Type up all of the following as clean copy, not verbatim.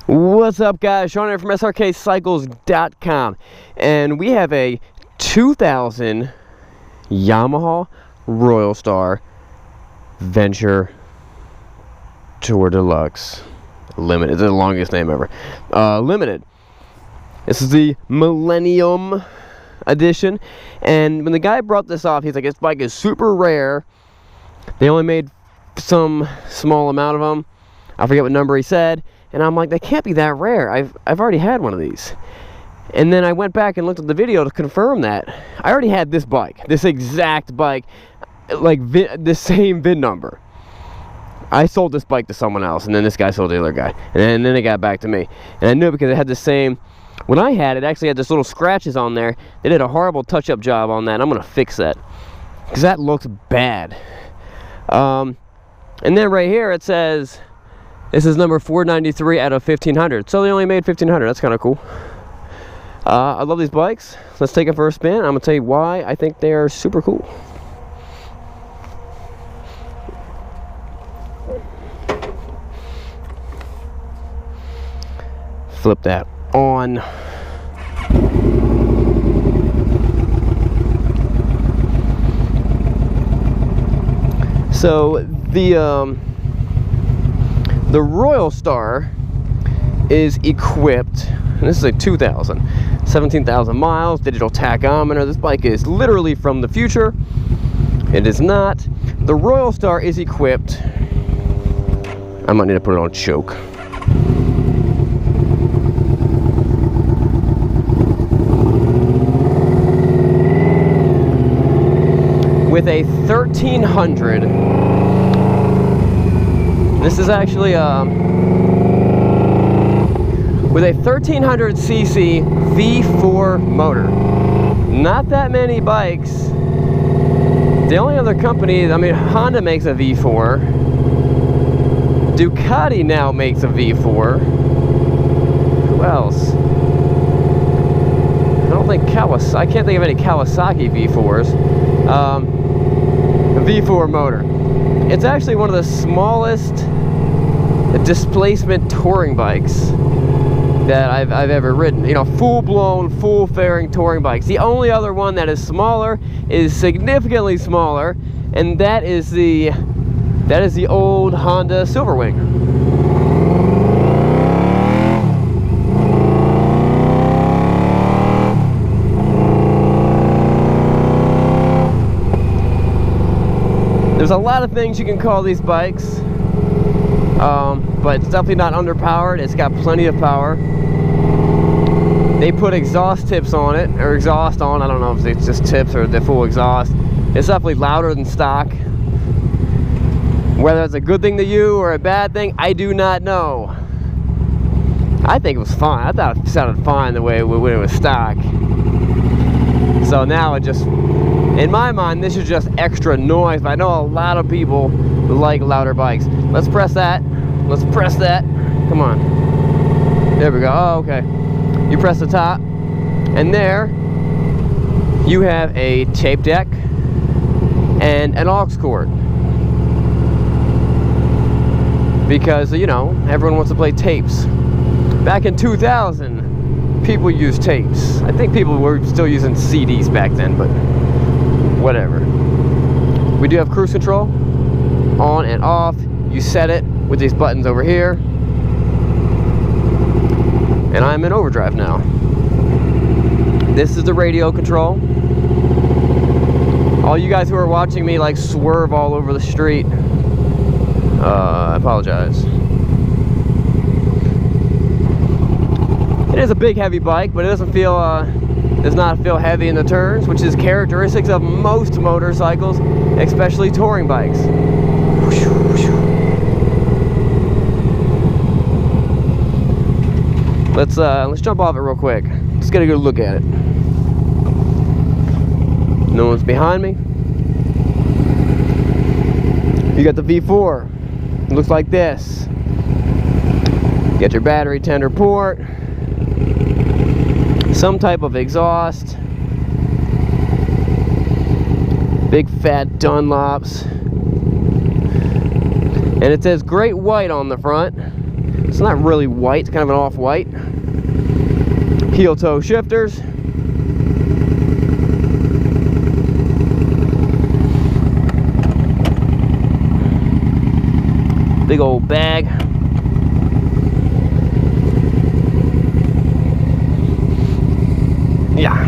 What's up, guys? Sean here from Srkcycles.com, and we have a 2000 Yamaha Royal Star Venture Tour Deluxe Limited. It's the longest name ever. Limited. This is the Millennium Edition, and when the guy brought this off, he's like, "This bike is super rare. They only made some small amount of them." I forget what number he said. And I'm like, that can't be that rare. I've already had one of these. And then I went back and looked at the video to confirm that. I already had this bike, this exact bike, like the same VIN number. I sold this bike to someone else, and then this guy sold the other guy. And then it got back to me. And I knew it because it had the same, when I had it, actually had this little scratches on there. They did a horrible touch-up job on that, and I'm going to fix that. Because that looks bad. And then right here it says, this is number 493 out of 1,500. So they only made 1,500. That's kind of cool. I love these bikes. Let's take it for a spin. I'm going to tell you why I think they are super cool. Flip that on. So the Royal Star is equipped, and this is a 2000, 17,000 miles, digital tachometer. This bike is literally from the future. It is not. The Royal Star is equipped, I might need to put it on choke. With a 1300. This is actually with a 1300cc V4 motor. Not that many bikes. The only other company, I mean, Honda makes a V4. Ducati now makes a V4. Who else? I don't think Kawasaki. I can't think of any Kawasaki V4s. A V4 motor. It's actually one of the smallest displacement touring bikes that I've ever ridden. You know, full-blown, full-fairing touring bikes. The only other one that is smaller is significantly smaller, and that is the old Honda Silverwing. There's a lot of things you can call these bikes, but it's definitely not underpowered. It's got plenty of power. They put exhaust tips on it, or exhaust on. I don't know if it's just tips or the full exhaust. It's definitely louder than stock. Whether it's a good thing to you or a bad thing, I do not know. I think it was fine. I thought it sounded fine the way when it was stock. So now it just, in my mind, this is just extra noise, but I know a lot of people like louder bikes. Let's press that. Let's press that. Come on. There we go. Oh, okay. You press the top, and there you have a tape deck and an aux cord. Because, you know, everyone wants to play tapes. Back in 2000, people used tapes. I think people were still using CDs back then, but whatever. We do have cruise control, on and off. You set it with these buttons over here, and I'm in overdrive now. This is the radio control. All you guys who are watching me like swerve all over the street, I apologize. It is a big heavy bike, but it does not feel heavy in the turns, which is characteristics of most motorcycles, especially touring bikes. Let's jump off it real quick. Let's get a good look at it. No one's behind me. You got the V4. It looks like this. Get your battery tender port. Some type of exhaust, big fat Dunlops, and it says Great White on the front. It's not really white, it's kind of an off-white. Heel toe shifters. Big old bag. Yeah.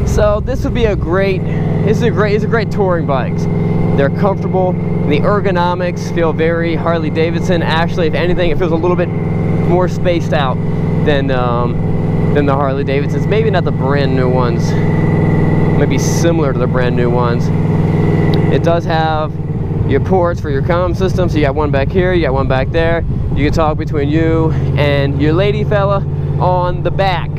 So this would be a great, these are great touring bikes. They're comfortable. The ergonomics feel very Harley Davidson. Actually, if anything, it feels a little bit more spaced out than the Harley Davidsons. Maybe not the brand new ones. Maybe similar to the brand new ones. It does have your ports for your comm system. So you got one back here, you got one back there. You can talk between you and your lady fella on the back.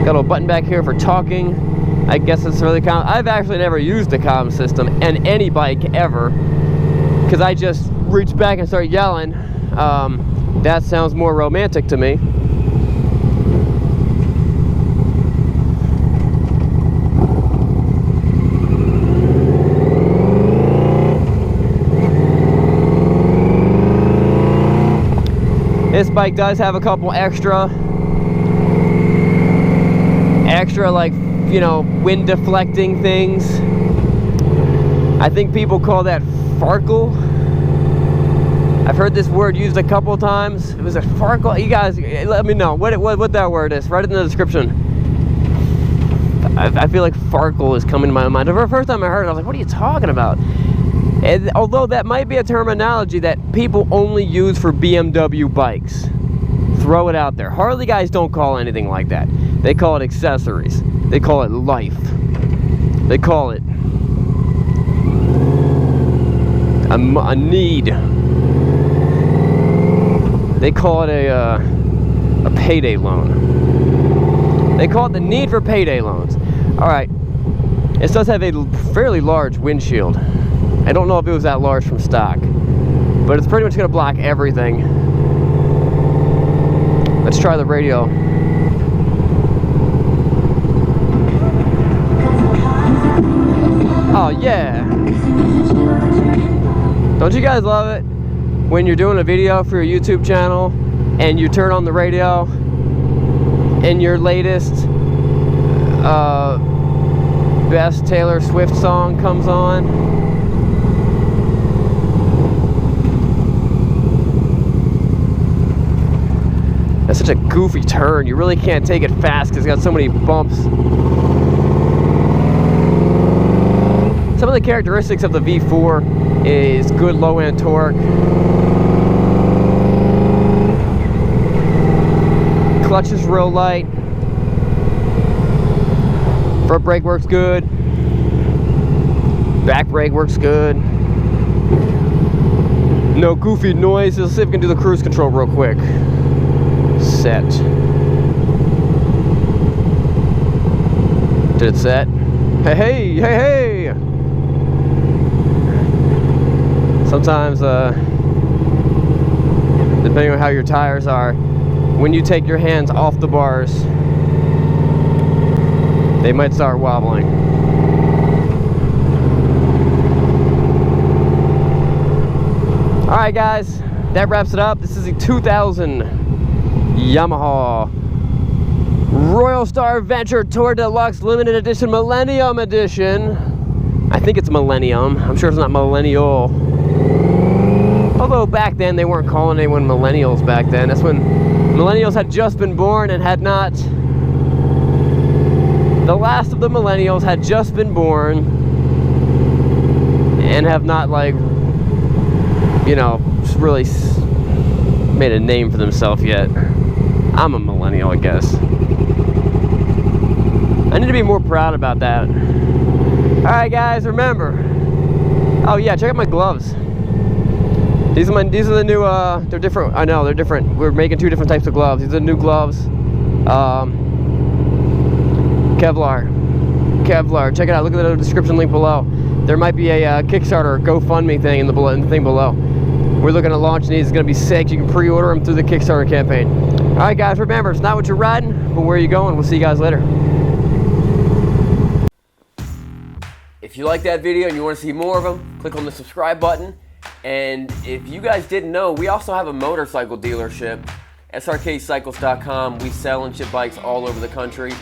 Got a little button back here for talking. I guess it's really common. I've actually never used a comm system in any bike ever, because I just reach back and start yelling. That sounds more romantic to me. This bike does have a couple extra like, you know, wind deflecting things. I think people call that farkle. I've heard this word used a couple times. Was it farkle? You guys, let me know what that word is. Write it in the description. I feel like farkle is coming to my mind. The first time I heard it, I was like, what are you talking about? And although that might be a terminology that people only use for BMW bikes. Throw it out there. Harley guys don't call anything like that. They call it accessories. They call it life. They call it a need. They call it a payday loan. They call it the need for payday loans. All right. It does have a fairly large windshield. I don't know if it was that large from stock, but it's pretty much going to block everything. Let's try the radio. Oh yeah. Don't you guys love it when you're doing a video for your YouTube channel and you turn on the radio and your latest best Taylor Swift song comes on? That's such a goofy turn. You really can't take it fast because it's got so many bumps. Some of the characteristics of the V4 is good low-end torque. Clutch is real light. Front brake works good. Back brake works good. No goofy noise. Let's see if we can do the cruise control real quick. Set. Did it set? Hey, hey, hey, hey! Sometimes, depending on how your tires are, when you take your hands off the bars, they might start wobbling. Alright guys, that wraps it up. This is a 2000 Yamaha Royal Star Venture Tour Deluxe Limited Edition Millennium Edition. I think it's Millennium. I'm sure it's not Millennial. Although back then they weren't calling anyone millennials back then. That's when millennials had just been born and had not. The last of the millennials had just been born and have not, like, you know, really made a name for themselves yet. I'm a millennial, I guess. I need to be more proud about that. Alright guys, remember. Oh yeah, check out my gloves. These are the new, they're different. I know, they're different. We're making two different types of gloves. These are the new gloves. Kevlar. Check it out. Look at the description link below. There might be a Kickstarter or GoFundMe thing in the thing below. We're looking at launching these. It's going to be sick. You can pre-order them through the Kickstarter campaign. All right, guys, remember, it's not what you're riding, but where you're going. We'll see you guys later. If you like that video and you want to see more of them, click on the subscribe button. And if you guys didn't know, we also have a motorcycle dealership, Srkcycles.com. We sell and ship bikes all over the country.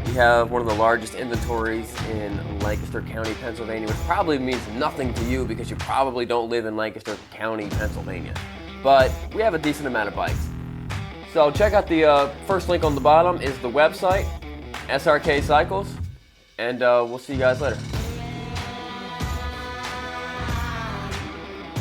We have one of the largest inventories in Lancaster County, Pennsylvania, which probably means nothing to you because you probably don't live in Lancaster County, Pennsylvania. But we have a decent amount of bikes. So check out the first link on the bottom is the website, Srkcycles, and we'll see you guys later.